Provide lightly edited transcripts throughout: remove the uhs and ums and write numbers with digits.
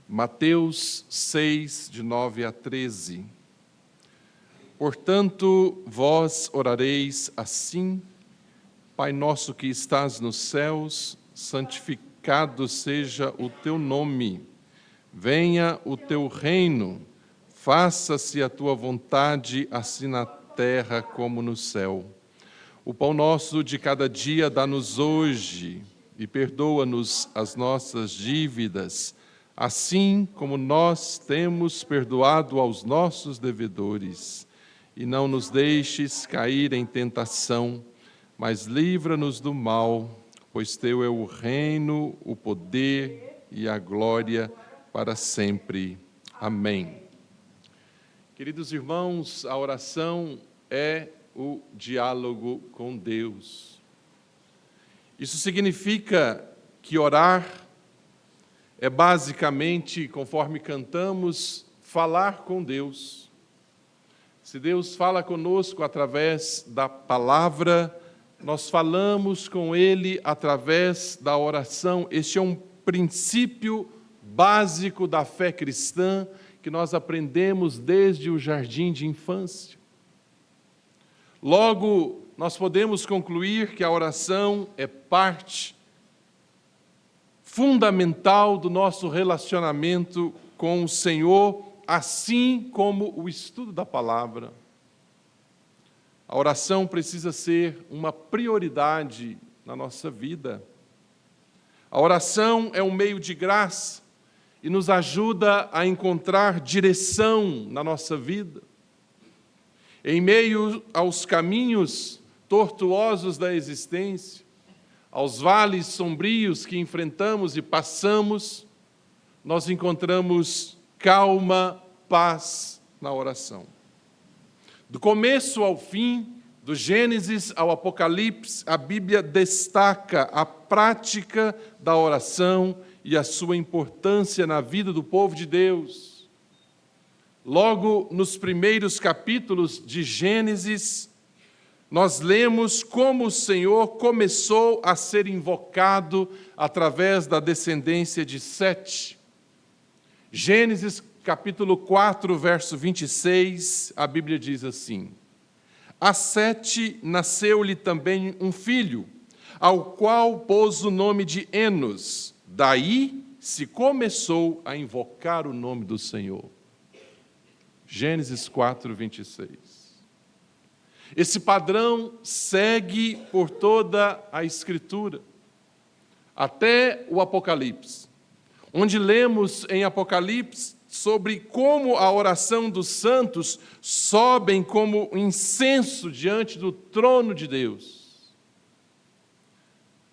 Mateus 6, de 9 a 13. Portanto, vós orareis assim: Pai nosso que estás nos céus, santificado seja o teu nome. Venha o teu reino, faça-se a tua vontade, assim na terra como no céu. O pão nosso de cada dia dá-nos hoje, e perdoa-nos as nossas dívidas, assim como nós temos perdoado aos nossos devedores. E não nos deixes cair em tentação, mas livra-nos do mal, pois teu é o reino, o poder e a glória para sempre. Amém. Queridos irmãos, a oração é o diálogo com Deus. Isso significa que orar é basicamente, conforme cantamos, falar com Deus. Se Deus fala conosco através da palavra, nós falamos com Ele através da oração. Este é um princípio básico da fé cristã que nós aprendemos desde o jardim de infância. Logo, nós podemos concluir que a oração é parte fundamental do nosso relacionamento com o Senhor, assim como o estudo da palavra. A oração precisa ser uma prioridade na nossa vida. A oração é um meio de graça e nos ajuda a encontrar direção na nossa vida. Em meio aos caminhos tortuosos da existência, aos vales sombrios que enfrentamos e passamos, nós encontramos calma, paz na oração. Do começo ao fim, do Gênesis ao Apocalipse, a Bíblia destaca a prática da oração e a sua importância na vida do povo de Deus. Logo nos primeiros capítulos de Gênesis, nós lemos como o Senhor começou a ser invocado através da descendência de Sete. Gênesis capítulo 4, verso 26, a Bíblia diz assim: A Sete nasceu-lhe também um filho, ao qual pôs o nome de Enos. Daí se começou a invocar o nome do Senhor. Gênesis 4, 26. Esse padrão segue por toda a Escritura, até o Apocalipse, onde lemos em Apocalipse sobre como a oração dos santos sobem como incenso diante do trono de Deus.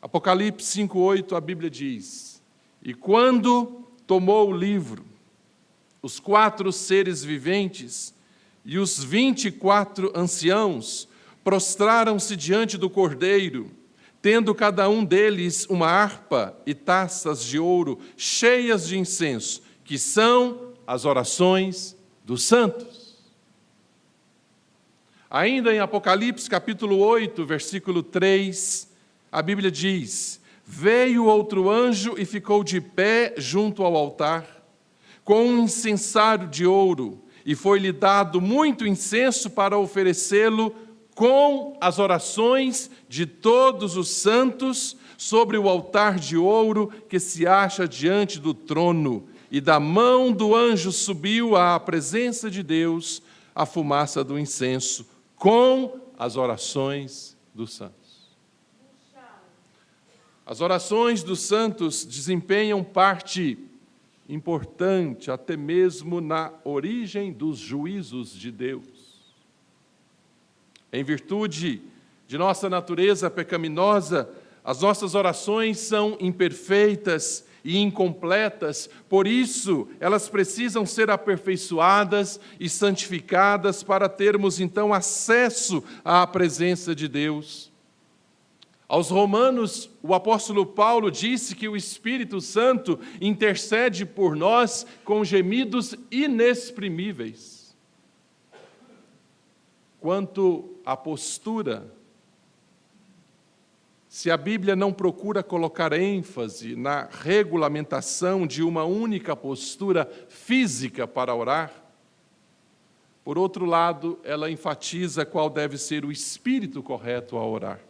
Apocalipse 5:8, a Bíblia diz: E quando tomou o livro, os 4 seres viventes e os 24 anciãos prostraram-se diante do Cordeiro, tendo cada um deles uma harpa e taças de ouro cheias de incenso, que são as orações dos santos. Ainda em Apocalipse, capítulo 8, versículo 3, a Bíblia diz: Veio outro anjo e ficou de pé junto ao altar, com um incensário de ouro, e foi-lhe dado muito incenso para oferecê-lo com as orações de todos os santos sobre o altar de ouro que se acha diante do trono. E da mão do anjo subiu à presença de Deus a fumaça do incenso, com as orações dos santos. As orações dos santos desempenham parte importante, até mesmo na origem dos juízos de Deus. Em virtude de nossa natureza pecaminosa, as nossas orações são imperfeitas e incompletas, por isso elas precisam ser aperfeiçoadas e santificadas para termos então acesso à presença de Deus. Aos Romanos, o apóstolo Paulo disse que o Espírito Santo intercede por nós com gemidos inexprimíveis. Quanto à postura, se a Bíblia não procura colocar ênfase na regulamentação de uma única postura física para orar, por outro lado, ela enfatiza qual deve ser o espírito correto a orar.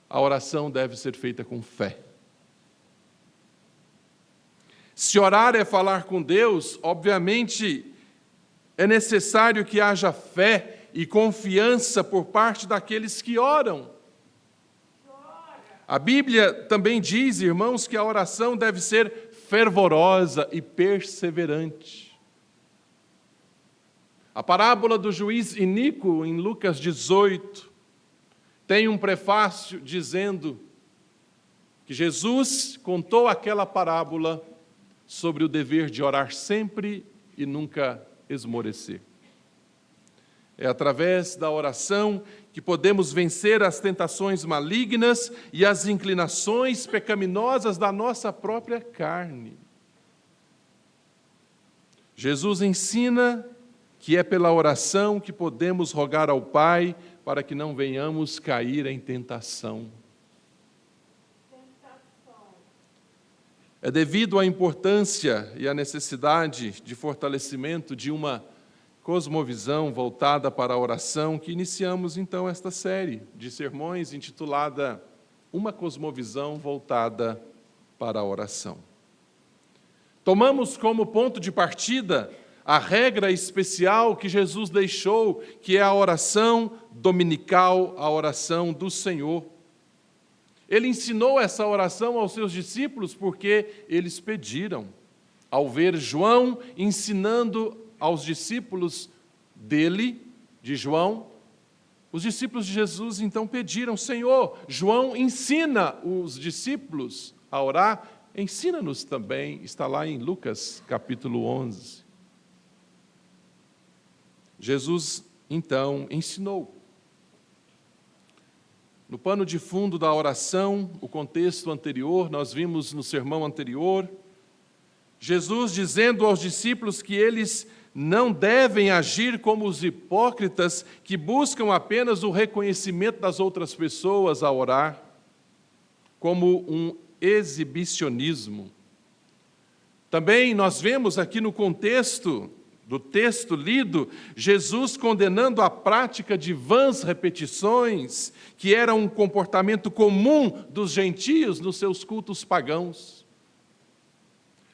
A oração deve ser feita com fé. Se orar é falar com Deus, obviamente é necessário que haja fé e confiança por parte daqueles que oram. A Bíblia também diz, irmãos, que a oração deve ser fervorosa e perseverante. A parábola do juiz iníquo, em Lucas 18, tem um prefácio dizendo que Jesus contou aquela parábola sobre o dever de orar sempre e nunca esmorecer. É através da oração que podemos vencer as tentações malignas e as inclinações pecaminosas da nossa própria carne. Jesus ensina que é pela oração que podemos rogar ao Pai para que não venhamos cair em tentação. É devido à importância e à necessidade de fortalecimento de uma cosmovisão voltada para a oração que iniciamos então esta série de sermões intitulada Uma Cosmovisão Voltada para a Oração. Tomamos como ponto de partida a regra especial que Jesus deixou, que é a oração dominical, a oração do Senhor. Ele ensinou essa oração aos seus discípulos porque eles pediram. Ao ver João ensinando aos discípulos dele, de João, os discípulos de Jesus então pediram: Senhor, João ensina os discípulos a orar, ensina-nos também. Está lá em Lucas capítulo 11. Jesus, então, ensinou. No pano de fundo da oração, o contexto anterior, nós vimos no sermão anterior, Jesus dizendo aos discípulos que eles não devem agir como os hipócritas que buscam apenas o reconhecimento das outras pessoas a orar, como um exibicionismo. Também nós vemos aqui no contexto do texto lido, Jesus condenando a prática de vãs repetições, que era um comportamento comum dos gentios nos seus cultos pagãos,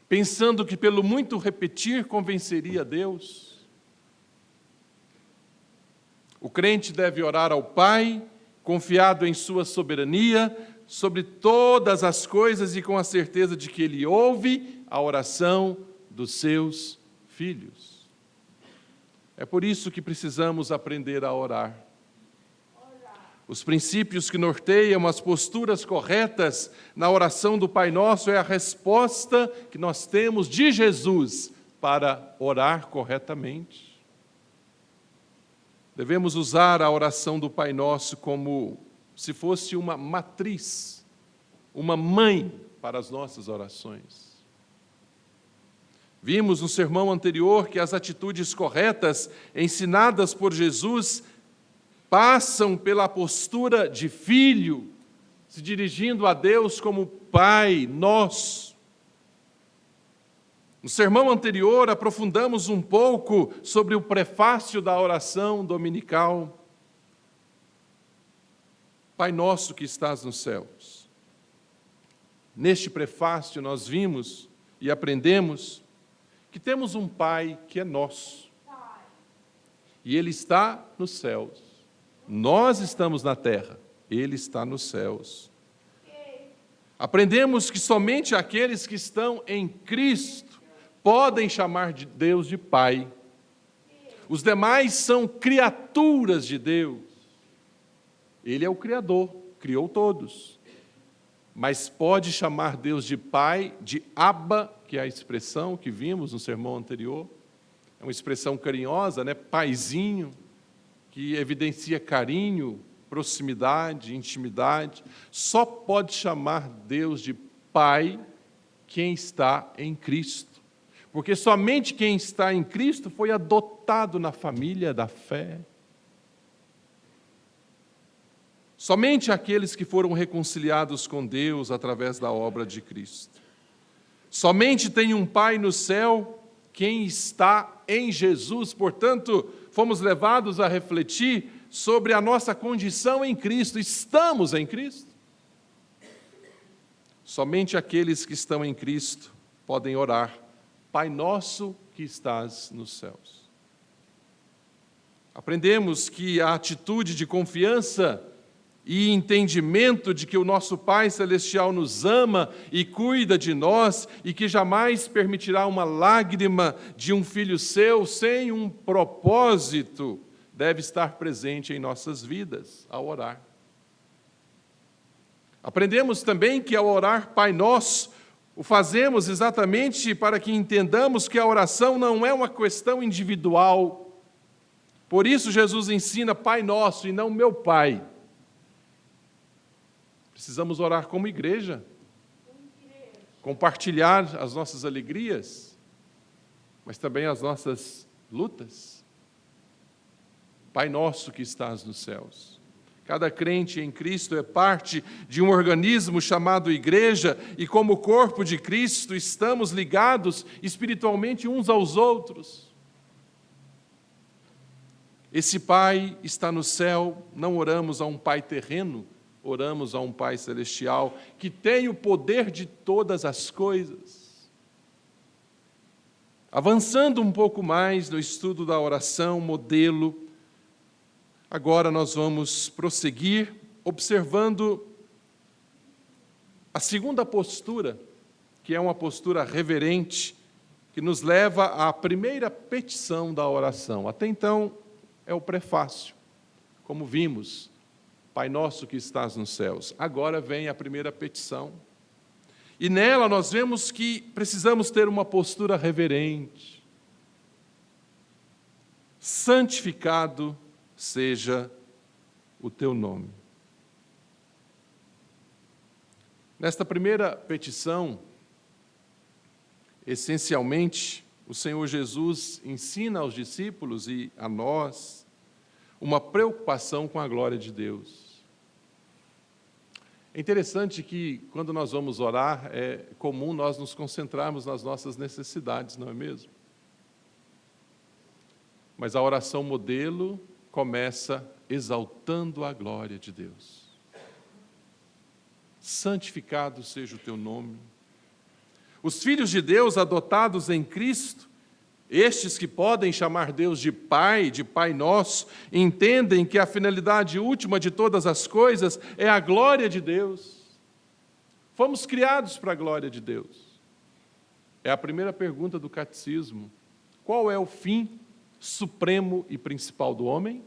pensando que pelo muito repetir convenceria Deus. O crente deve orar ao Pai, confiado em sua soberania, sobre todas as coisas e com a certeza de que Ele ouve a oração dos seus filhos. É por isso que precisamos aprender a orar. Os princípios que norteiam as posturas corretas na oração do Pai Nosso é a resposta que nós temos de Jesus para orar corretamente. Devemos usar a oração do Pai Nosso como se fosse uma matriz, uma mãe para as nossas orações. Vimos no sermão anterior que as atitudes corretas ensinadas por Jesus passam pela postura de filho, se dirigindo a Deus como Pai nosso. No sermão anterior, aprofundamos um pouco sobre o prefácio da oração dominical. Pai nosso que estás nos céus. Neste prefácio nós vimos e aprendemos que temos um Pai que é nosso. E Ele está nos céus. Nós estamos na terra. Ele está nos céus. Aprendemos que somente aqueles que estão em Cristo podem chamar de Deus de Pai. Os demais são criaturas de Deus. Ele é o Criador, criou todos. Mas pode chamar Deus de Pai, de Abba, que é a expressão que vimos no sermão anterior. É uma expressão carinhosa, né? Paizinho, que evidencia carinho, proximidade, intimidade. Só pode chamar Deus de Pai quem está em Cristo. Porque somente quem está em Cristo foi adotado na família da fé. Somente aqueles que foram reconciliados com Deus através da obra de Cristo. Somente tem um Pai no céu quem está em Jesus. Portanto, fomos levados a refletir sobre a nossa condição em Cristo. Estamos em Cristo. Somente aqueles que estão em Cristo podem orar: Pai nosso que estás nos céus. Aprendemos que a atitude de confiança e entendimento de que o nosso Pai Celestial nos ama e cuida de nós e que jamais permitirá uma lágrima de um filho seu sem um propósito, deve estar presente em nossas vidas ao orar. Aprendemos também que ao orar Pai Nosso, o fazemos exatamente para que entendamos que a oração não é uma questão individual. Por isso Jesus ensina Pai Nosso e não meu Pai. Precisamos orar como igreja, compartilhar as nossas alegrias, mas também as nossas lutas. Pai nosso que estás nos céus. Cada crente em Cristo é parte de um organismo chamado igreja e, como corpo de Cristo, estamos ligados espiritualmente uns aos outros. Esse Pai está no céu, não oramos a um Pai terreno, oramos a um Pai celestial que tem o poder de todas as coisas. Avançando um pouco mais no estudo da oração modelo, agora nós vamos prosseguir observando a segunda postura, que é uma postura reverente, que nos leva à primeira petição da oração. Até então é o prefácio, como vimos, Pai nosso que estás nos céus. Agora vem a primeira petição. E nela nós vemos que precisamos ter uma postura reverente. Santificado seja o teu nome. Nesta primeira petição, essencialmente, o Senhor Jesus ensina aos discípulos e a nós uma preocupação com a glória de Deus. É interessante que, quando nós vamos orar, é comum nós nos concentrarmos nas nossas necessidades, não é mesmo? Mas a oração modelo começa exaltando a glória de Deus. Santificado seja o teu nome. Os filhos de Deus adotados em Cristo, estes que podem chamar Deus de Pai Nosso, entendem que a finalidade última de todas as coisas é a glória de Deus. Fomos criados para a glória de Deus. É a primeira pergunta do catecismo. Qual é o fim supremo e principal do homem?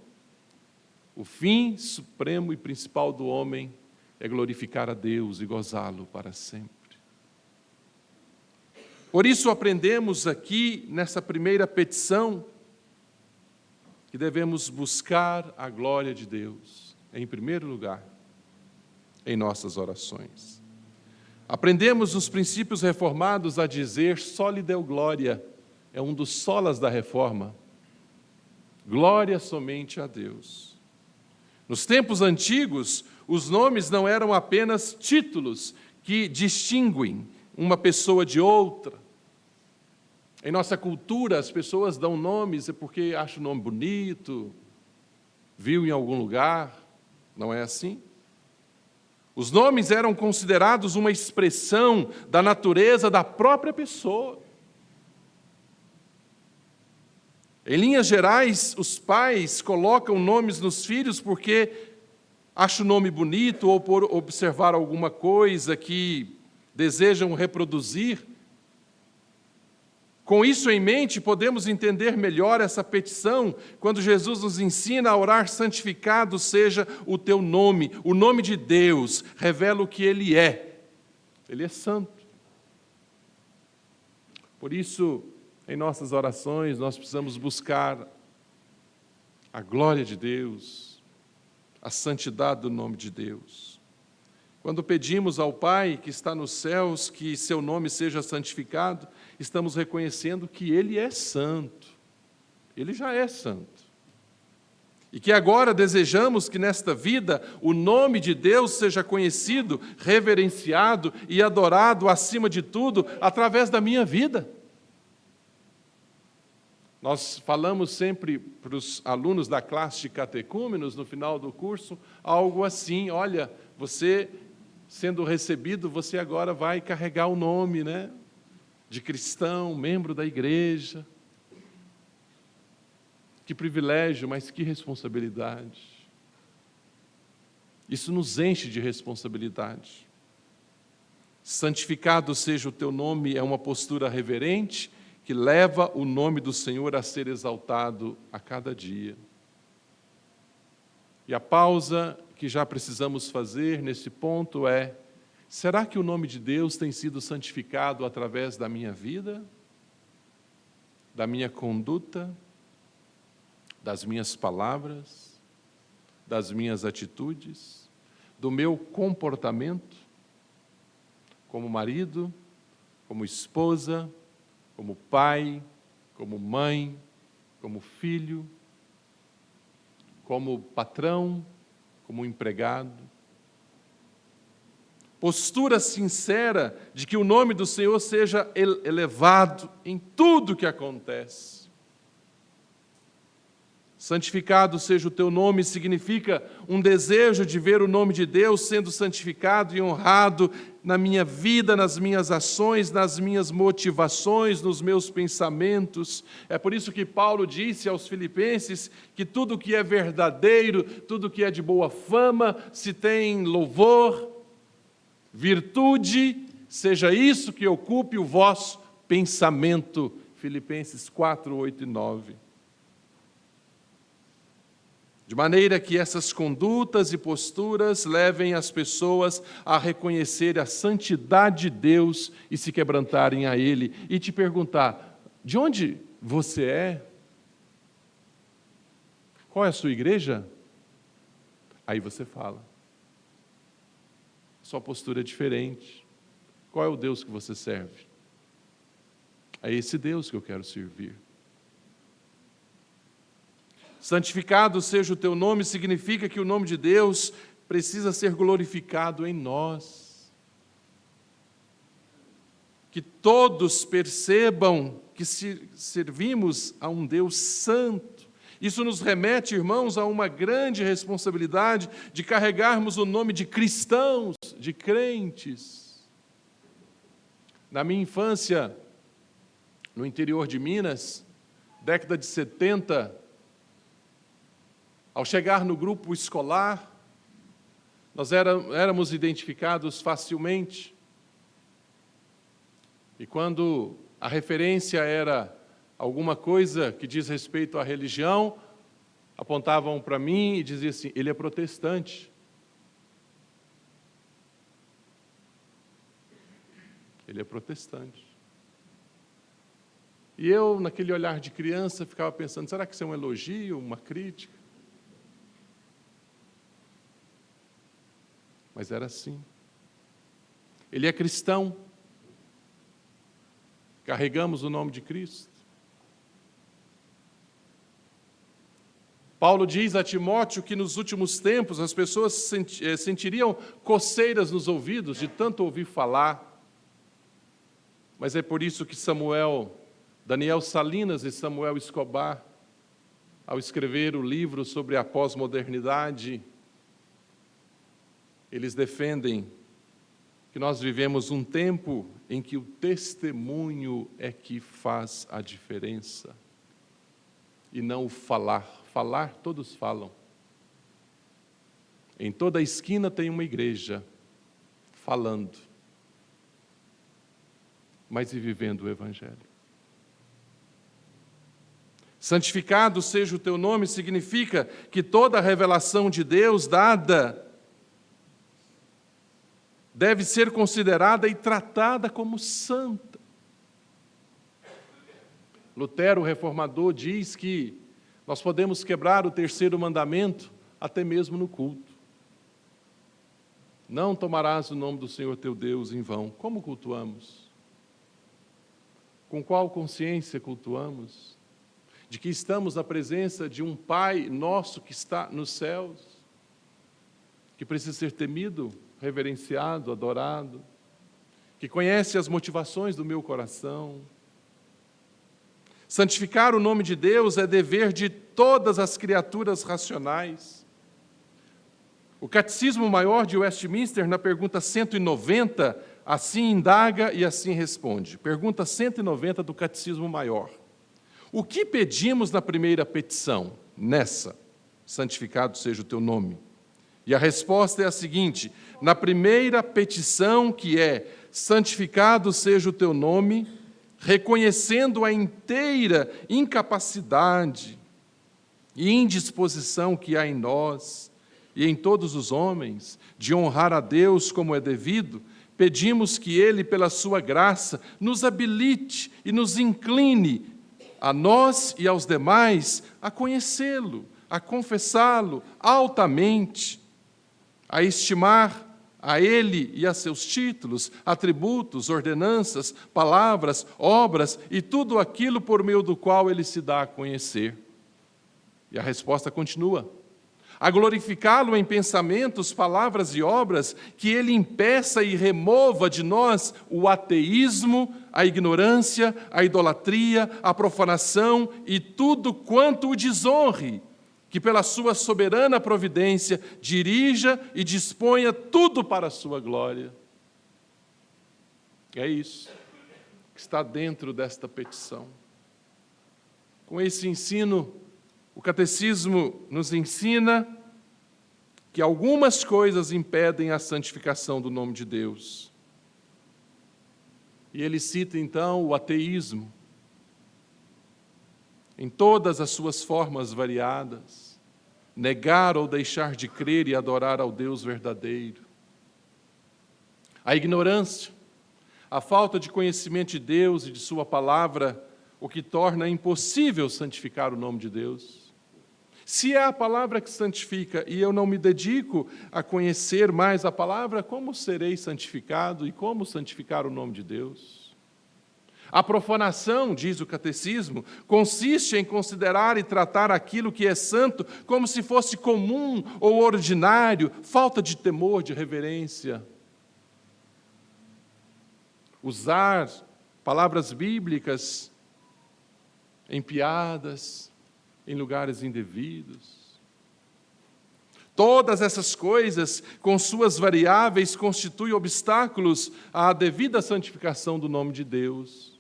O fim supremo e principal do homem é glorificar a Deus e gozá-lo para sempre. Por isso aprendemos aqui, nessa primeira petição, que devemos buscar a glória de Deus, em primeiro lugar, em nossas orações. Aprendemos nos princípios reformados a dizer, só lhe deu glória, é um dos solas da reforma. Glória somente a Deus. Nos tempos antigos, os nomes não eram apenas títulos que distinguem uma pessoa de outra. Em nossa cultura, as pessoas dão nomes porque acham o nome bonito, viu em algum lugar, não é assim? Os nomes eram considerados uma expressão da natureza da própria pessoa. Em linhas gerais, os pais colocam nomes nos filhos porque acham o nome bonito ou por observar alguma coisa que desejam reproduzir. Com isso em mente, podemos entender melhor essa petição quando Jesus nos ensina a orar: santificado seja o teu nome. O nome de Deus revela o que Ele é. Ele é santo. Por isso, em nossas orações, nós precisamos buscar a glória de Deus, a santidade do nome de Deus. Quando pedimos ao Pai que está nos céus que seu nome seja santificado, estamos reconhecendo que Ele é santo. Ele já é santo. E que agora desejamos que nesta vida o nome de Deus seja conhecido, reverenciado e adorado acima de tudo através da minha vida. Nós falamos sempre para os alunos da classe de catecúmenos, no final do curso, algo assim: olha, você sendo recebido, você agora vai carregar o nome, né, de cristão, membro da igreja. Que privilégio, mas que responsabilidade. Isso nos enche de responsabilidade. Santificado seja o teu nome é uma postura reverente que leva o nome do Senhor a ser exaltado a cada dia. E a pausa que já precisamos fazer nesse ponto é: será que o nome de Deus tem sido santificado através da minha vida, da minha conduta, das minhas palavras, das minhas atitudes, do meu comportamento, como marido, como esposa, como pai, como mãe, como filho, como patrão, como empregado? Postura sincera de que o nome do Senhor seja elevado em tudo que acontece. Santificado seja o teu nome significa um desejo de ver o nome de Deus sendo santificado e honrado na minha vida, nas minhas ações, nas minhas motivações, nos meus pensamentos. É por isso que Paulo disse aos Filipenses que tudo que é verdadeiro, tudo que é de boa fama, se tem louvor, virtude, seja isso que ocupe o vosso pensamento. Filipenses 4, 8 e 9. De maneira que essas condutas e posturas levem as pessoas a reconhecer a santidade de Deus e se quebrantarem a Ele. E te perguntar: de onde você é? Qual é a sua igreja? Aí você fala. Sua postura é diferente. Qual é o Deus que você serve? É esse Deus que eu quero servir. Santificado seja o teu nome significa que o nome de Deus precisa ser glorificado em nós. Que todos percebam que servimos a um Deus santo. Isso nos remete, irmãos, a uma grande responsabilidade de carregarmos o nome de cristãos, de crentes. Na minha infância, no interior de Minas, década de 70, ao chegar no grupo escolar, nós éramos identificados facilmente. E quando a referência era alguma coisa que diz respeito à religião, apontavam para mim e diziam assim: ele é protestante. Ele é protestante. E eu, naquele olhar de criança, ficava pensando: será que isso é um elogio, uma crítica? Mas era assim. Ele é cristão. Carregamos o nome de Cristo. Paulo diz a Timóteo que nos últimos tempos as pessoas sentiriam coceiras nos ouvidos de tanto ouvir falar. Mas é por isso que Daniel Salinas e Samuel Escobar, ao escrever o livro sobre a pós-modernidade, eles defendem que nós vivemos um tempo em que o testemunho é que faz a diferença, e não o falar. Falar, todos falam. Em toda esquina tem uma igreja falando, mas e vivendo o Evangelho? Santificado seja o teu nome significa que toda a revelação de Deus dada deve ser considerada e tratada como santa. Lutero, o reformador, diz que nós podemos quebrar o terceiro mandamento até mesmo no culto. Não tomarás o nome do Senhor teu Deus em vão. Como cultuamos? Com qual consciência cultuamos? de que estamos na presença de um Pai nosso que está nos céus, que precisa ser temido, reverenciado, adorado, que conhece as motivações do meu coração. Santificar o nome de Deus é dever de todas as criaturas racionais. O Catecismo Maior de Westminster, na pergunta 190, assim indaga e assim responde. Pergunta 190 do Catecismo Maior. O que pedimos na primeira petição? Nessa, santificado seja o teu nome. E a resposta é a seguinte: na primeira petição, que é santificado seja o teu nome, reconhecendo a inteira incapacidade e indisposição que há em nós e em todos os homens de honrar a Deus como é devido, pedimos que Ele, pela sua graça, nos habilite e nos incline a nós e aos demais a conhecê-lo, a confessá-lo altamente, a estimar a Ele e a seus títulos, atributos, ordenanças, palavras, obras e tudo aquilo por meio do qual Ele se dá a conhecer. E a resposta continua: a glorificá-lo em pensamentos, palavras e obras, que Ele impeça e remova de nós o ateísmo, a ignorância, a idolatria, a profanação e tudo quanto o desonre, que pela sua soberana providência dirija e disponha tudo para a sua glória. É isso que está dentro desta petição. Com esse ensino, o Catecismo nos ensina que algumas coisas impedem a santificação do nome de Deus. E ele cita, então, o ateísmo, em todas as suas formas variadas, negar ou deixar de crer e adorar ao Deus verdadeiro. A ignorância, a falta de conhecimento de Deus e de sua palavra, o que torna impossível santificar o nome de Deus. Se é a palavra que santifica e eu não me dedico a conhecer mais a palavra, como serei santificado e como santificar o nome de Deus? A profanação, diz o Catecismo, consiste em considerar e tratar aquilo que é santo como se fosse comum ou ordinário, falta de temor, de reverência. Usar palavras bíblicas em piadas, em lugares indevidos. Todas essas coisas, com suas variáveis, constituem obstáculos à devida santificação do nome de Deus.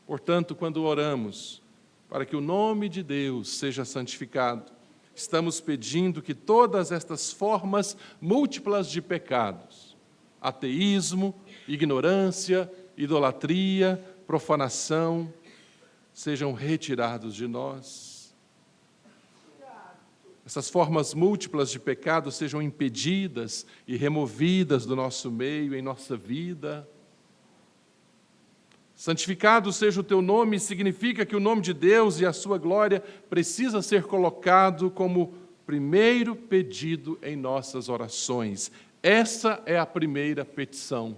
Portanto, quando oramos para que o nome de Deus seja santificado, estamos pedindo que todas estas formas múltiplas de pecados, ateísmo, ignorância, idolatria, profanação, sejam retirados de nós. Essas formas múltiplas de pecado sejam impedidas e removidas do nosso meio, em nossa vida. Santificado seja o teu nome significa que o nome de Deus e a sua glória precisa ser colocado como primeiro pedido em nossas orações. Essa é a primeira petição.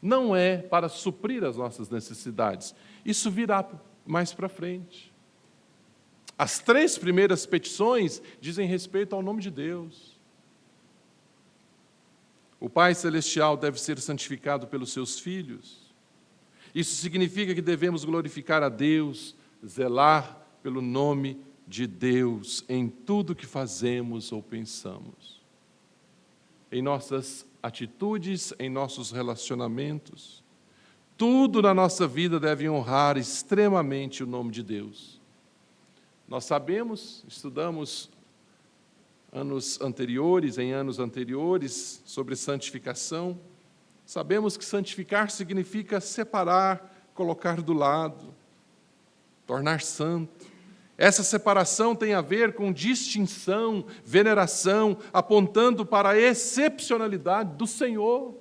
Não é para suprir as nossas necessidades. Isso virá mais para frente. As 3 primeiras petições dizem respeito ao nome de Deus. O Pai Celestial deve ser santificado pelos seus filhos. Isso significa que devemos glorificar a Deus, zelar pelo nome de Deus em tudo que fazemos ou pensamos. Em nossas atitudes, em nossos relacionamentos, tudo na nossa vida deve honrar extremamente o nome de Deus. Nós sabemos, estudamos em anos anteriores, sobre santificação. Sabemos que santificar significa separar, colocar do lado, tornar santo. Essa separação tem a ver com distinção, veneração, apontando para a excepcionalidade do Senhor.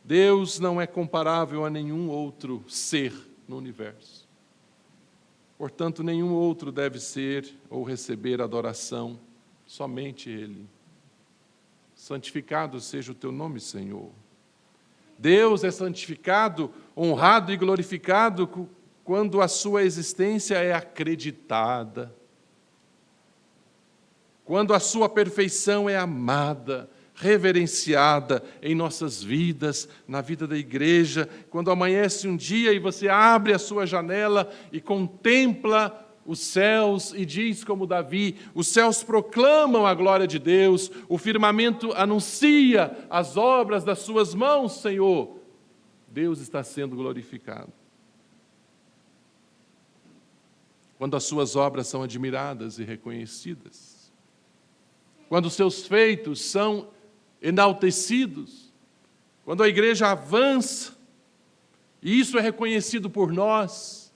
Deus não é comparável a nenhum outro ser no universo. Portanto, nenhum outro deve ser ou receber adoração, somente Ele. Santificado seja o teu nome, Senhor. Deus é santificado, honrado e glorificado quando a sua existência é acreditada, quando a sua perfeição é amada, reverenciada em nossas vidas, na vida da igreja, quando amanhece um dia e você abre a sua janela e contempla os céus e diz como Davi, os céus proclamam a glória de Deus, o firmamento anuncia as obras das suas mãos, Senhor. Deus está sendo glorificado. Quando as suas obras são admiradas e reconhecidas, quando os seus feitos são enaltecidos, quando a igreja avança, e isso é reconhecido por nós,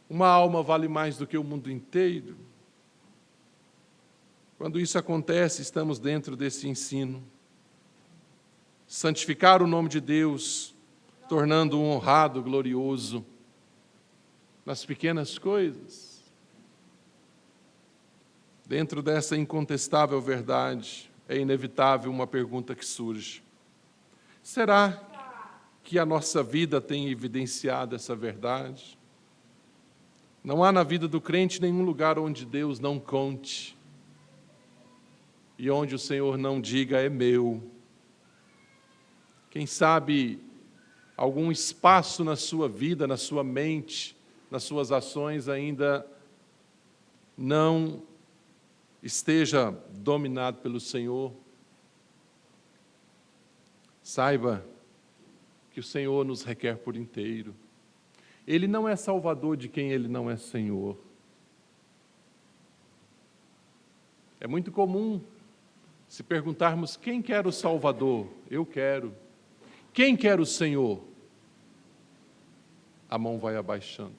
uma alma vale mais do que o mundo inteiro. Quando isso acontece, estamos dentro desse ensino. Santificar o nome de Deus, tornando-o honrado, glorioso, nas pequenas coisas. Dentro dessa incontestável verdade, é inevitável uma pergunta que surge. Será que a nossa vida tem evidenciado essa verdade? Não há na vida do crente nenhum lugar onde Deus não conte e onde o Senhor não diga, é meu. Quem sabe algum espaço na sua vida, na sua mente, nas suas ações ainda não esteja dominado pelo Senhor. Saiba que o Senhor nos requer por inteiro. Ele não é salvador de quem Ele não é Senhor. É muito comum se perguntarmos quem quer o Salvador? Eu quero. Quem quer o Senhor? A mão vai abaixando.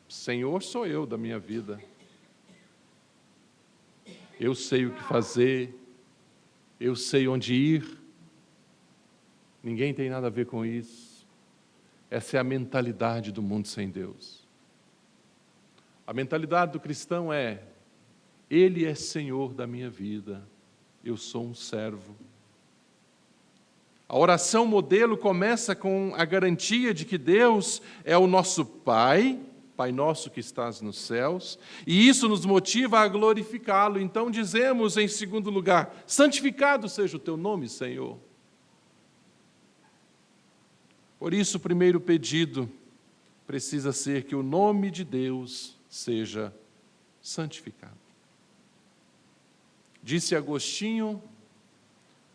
Senhor sou eu da minha vida. Eu sei o que fazer. Eu sei onde ir. Ninguém tem nada a ver com isso. Essa é a mentalidade do mundo sem Deus. A mentalidade do cristão é: Ele é Senhor da minha vida, eu sou um servo. A oração modelo começa com a garantia de que Deus é o nosso Pai, Pai nosso que estás nos céus, e isso nos motiva a glorificá-lo. Então dizemos em segundo lugar: santificado seja o teu nome, Senhor. Por isso, o primeiro pedido precisa ser que o nome de Deus seja santificado. Disse Agostinho,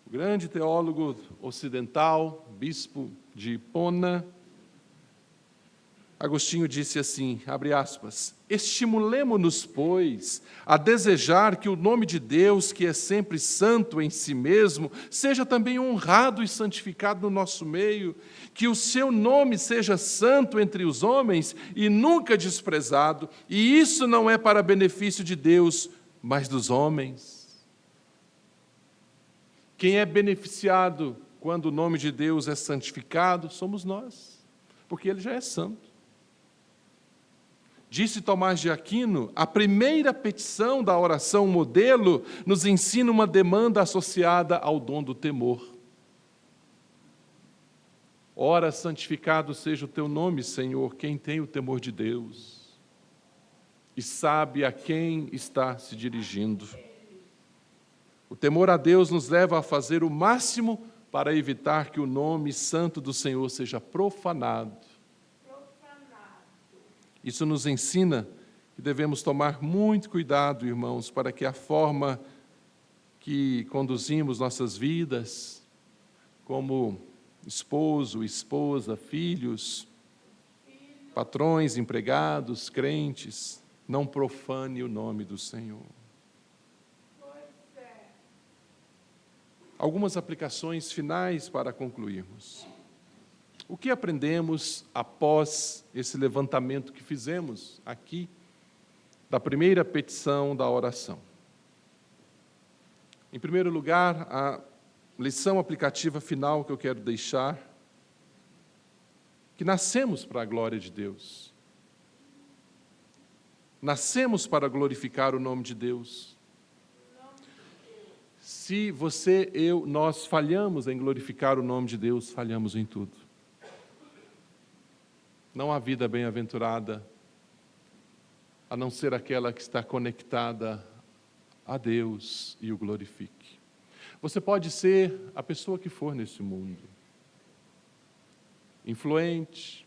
o grande teólogo ocidental, bispo de Hipona, Agostinho disse assim, abre aspas, estimulemo-nos, pois, a desejar que o nome de Deus, que é sempre santo em si mesmo, seja também honrado e santificado no nosso meio, que o seu nome seja santo entre os homens e nunca desprezado, e isso não é para benefício de Deus, mas dos homens. Quem é beneficiado quando o nome de Deus é santificado somos nós, porque Ele já é santo. Disse Tomás de Aquino, a primeira petição da oração modelo nos ensina uma demanda associada ao dom do temor. Ora, santificado seja o teu nome, Senhor, quem tem o temor de Deus e sabe a quem está se dirigindo. O temor a Deus nos leva a fazer o máximo para evitar que o nome santo do Senhor seja profanado. Isso nos ensina que devemos tomar muito cuidado, irmãos, para que a forma que conduzimos nossas vidas, como esposo, esposa, filhos, patrões, empregados, crentes, não profane o nome do Senhor. Algumas aplicações finais para concluirmos. O que aprendemos após esse levantamento que fizemos aqui, da primeira petição da oração? Em primeiro lugar, a lição aplicativa final que eu quero deixar, que nascemos para a glória de Deus. Nascemos para glorificar o nome de Deus. Se você, eu, nós falhamos em glorificar o nome de Deus, falhamos em tudo. Não há vida bem-aventurada, a não ser aquela que está conectada a Deus e o glorifique. Você pode ser a pessoa que for nesse mundo, influente,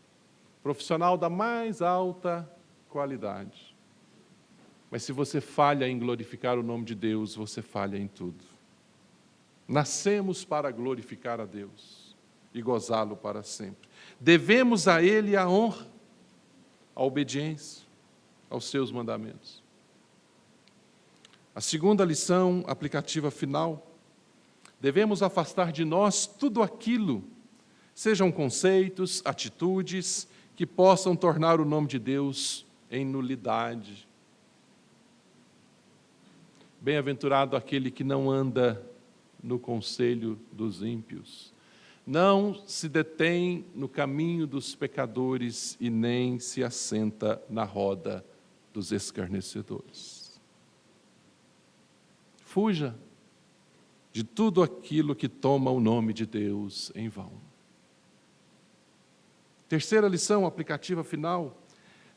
profissional da mais alta qualidade. Mas se você falha em glorificar o nome de Deus, você falha em tudo. Nascemos para glorificar a Deus e gozá-lo para sempre. Devemos a Ele a honra, a obediência aos seus mandamentos. A segunda lição aplicativa final: devemos afastar de nós tudo aquilo, sejam conceitos, atitudes, que possam tornar o nome de Deus em nulidade. Bem-aventurado aquele que não anda no conselho dos ímpios, não se detém no caminho dos pecadores e nem se assenta na roda dos escarnecedores. Fuja de tudo aquilo que toma o nome de Deus em vão. Terceira lição aplicativa final: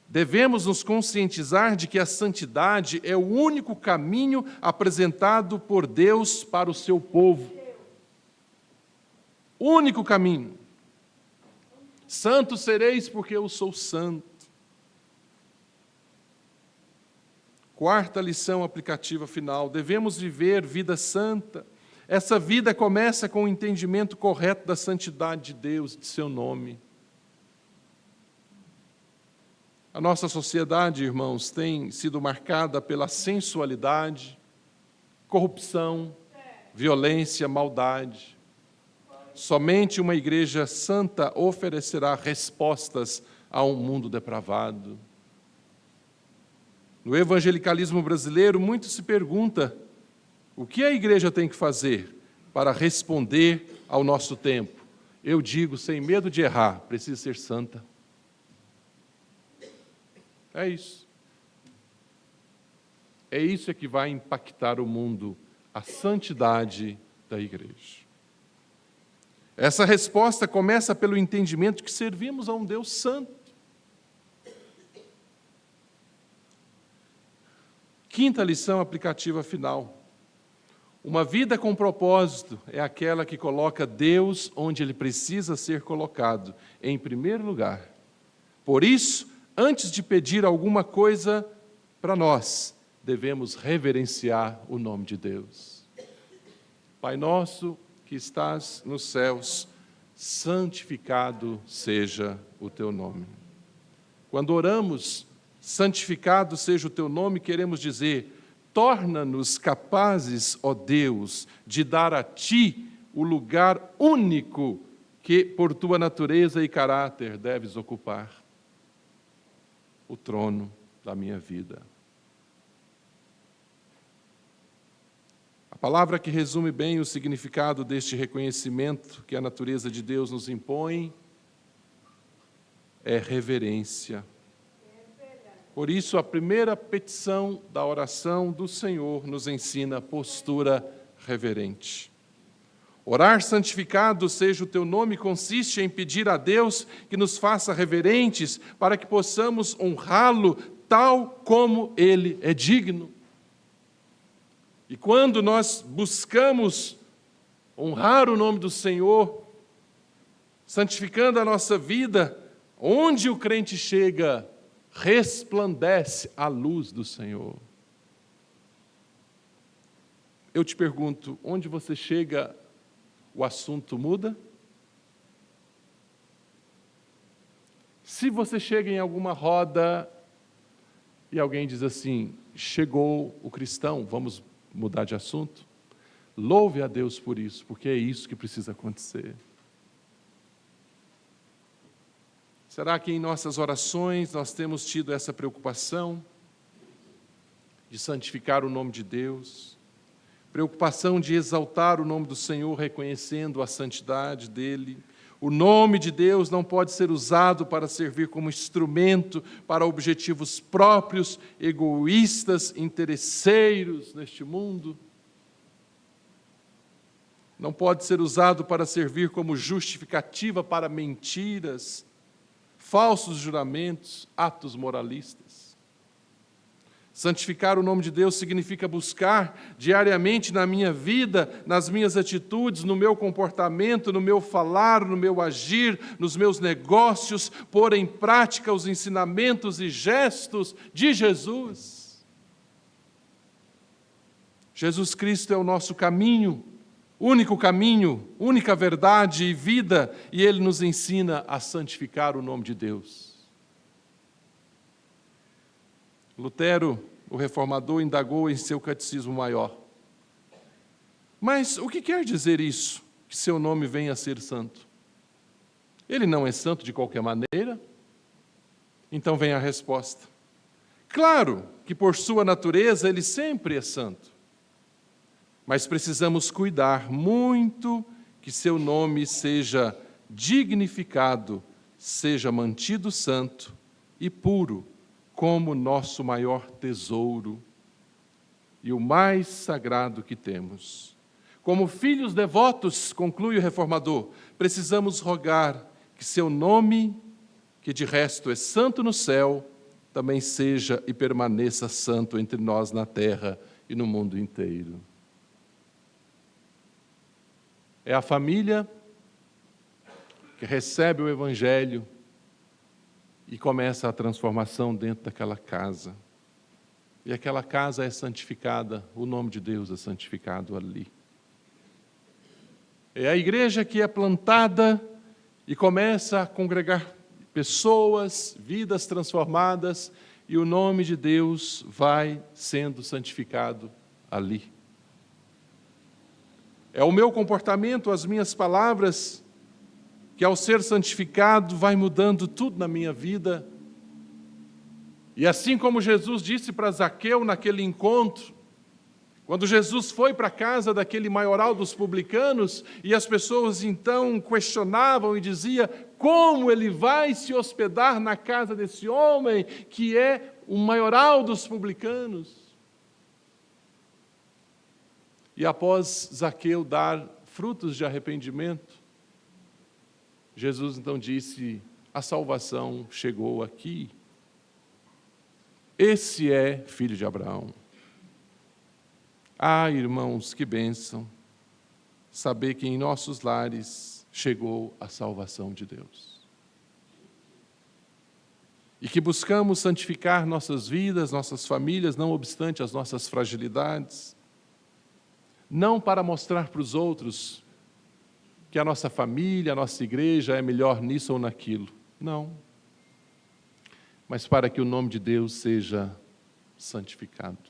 devemos nos conscientizar de que a santidade é o único caminho apresentado por Deus para o seu povo. Único caminho. Santos sereis porque eu sou santo. Quarta lição aplicativa final: devemos viver vida santa. Essa vida começa com o entendimento correto da santidade de Deus, de seu nome. A nossa sociedade, irmãos, tem sido marcada pela sensualidade, corrupção, violência, maldade. Somente uma igreja santa oferecerá respostas a um mundo depravado. No evangelicalismo brasileiro, muito se pergunta: o que a igreja tem que fazer para responder ao nosso tempo? Eu digo, sem medo de errar, precisa ser santa. É isso. É isso que vai impactar o mundo, a santidade da igreja. Essa resposta começa pelo entendimento de que servimos a um Deus santo. Quinta lição aplicativa final: uma vida com propósito é aquela que coloca Deus onde Ele precisa ser colocado, em primeiro lugar. Por isso, antes de pedir alguma coisa para nós, devemos reverenciar o nome de Deus. Pai nosso que estás nos céus, santificado seja o teu nome. Quando oramos, santificado seja o teu nome, queremos dizer: torna-nos capazes, ó Deus, de dar a ti o lugar único que, por tua natureza e caráter, deves ocupar. O trono da minha vida. A palavra que resume bem o significado deste reconhecimento que a natureza de Deus nos impõe é reverência. Por isso, a primeira petição da oração do Senhor nos ensina a postura reverente. Orar santificado seja o teu nome consiste em pedir a Deus que nos faça reverentes para que possamos honrá-lo tal como Ele é digno. E quando nós buscamos honrar o nome do Senhor, santificando a nossa vida, onde o crente chega, resplandece a luz do Senhor. Eu te pergunto, onde você chega, o assunto muda? Se você chega em alguma roda e alguém diz assim: chegou o cristão, vamos mudar de assunto? Louve a Deus por isso, porque é isso que precisa acontecer. Será que em nossas orações nós temos tido essa preocupação de santificar o nome de Deus? Preocupação de exaltar o nome do Senhor, reconhecendo a santidade dEle. O nome de Deus não pode ser usado para servir como instrumento para objetivos próprios, egoístas, interesseiros neste mundo. não pode ser usado para servir como justificativa para mentiras, falsos juramentos, atos moralistas. Santificar o nome de Deus significa buscar diariamente na minha vida, nas minhas atitudes, no meu comportamento, no meu falar, no meu agir, nos meus negócios, pôr em prática os ensinamentos e gestos de Jesus. Jesus Cristo é o nosso caminho, única verdade e vida, e Ele nos ensina a santificar o nome de Deus. Lutero, o reformador, indagou em seu catecismo maior: mas o que quer dizer isso, que seu nome venha a ser santo? Ele não é santo de qualquer maneira? Então vem a resposta: claro que por sua natureza ele sempre é santo, mas precisamos cuidar muito que seu nome seja dignificado, seja mantido santo e puro, como nosso maior tesouro e o mais sagrado que temos. Como filhos devotos, conclui o reformador, precisamos rogar que seu nome, que de resto é santo no céu, também seja e permaneça santo entre nós na terra e no mundo inteiro. É a família que recebe o Evangelho e começa a transformação dentro daquela casa. E aquela casa é santificada, o nome de Deus é santificado ali. É a igreja que é plantada e começa a congregar pessoas, vidas transformadas, e o nome de Deus vai sendo santificado ali. É o meu comportamento, as minhas palavras, que ao ser santificado vai mudando tudo na minha vida. E assim como Jesus disse para Zaqueu naquele encontro, quando Jesus foi para a casa daquele maioral dos publicanos, e as pessoas então questionavam e diziam: como ele vai se hospedar na casa desse homem que é o maioral dos publicanos? E após Zaqueu dar frutos de arrependimento, Jesus então disse: a salvação chegou aqui. Esse é filho de Abraão. Ah, irmãos, que bênção saber que em nossos lares chegou a salvação de Deus. E que buscamos santificar nossas vidas, nossas famílias, não obstante as nossas fragilidades, não para mostrar para os outros que a nossa família, a nossa igreja é melhor nisso ou naquilo. Não. Mas para que o nome de Deus seja santificado.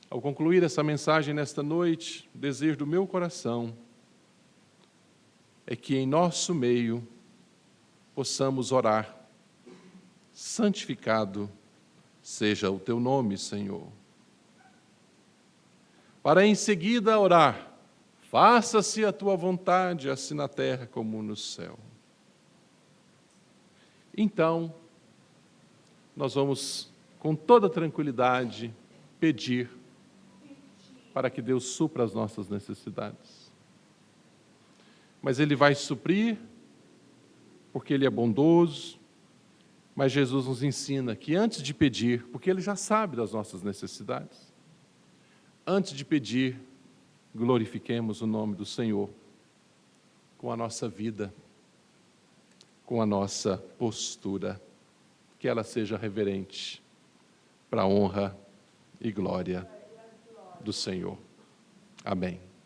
Ao concluir essa mensagem nesta noite, o desejo do meu coração é que em nosso meio possamos orar: santificado seja o teu nome, Senhor. Para em seguida orar: faça-se a tua vontade, assim na terra como no céu. Então, nós vamos, com toda tranquilidade, pedir para que Deus supra as nossas necessidades. Mas Ele vai suprir, porque Ele é bondoso, mas Jesus nos ensina que antes de pedir, porque Ele já sabe das nossas necessidades, antes de pedir, glorifiquemos o nome do Senhor com a nossa vida, com a nossa postura, que ela seja reverente para a honra e glória do Senhor. Amém.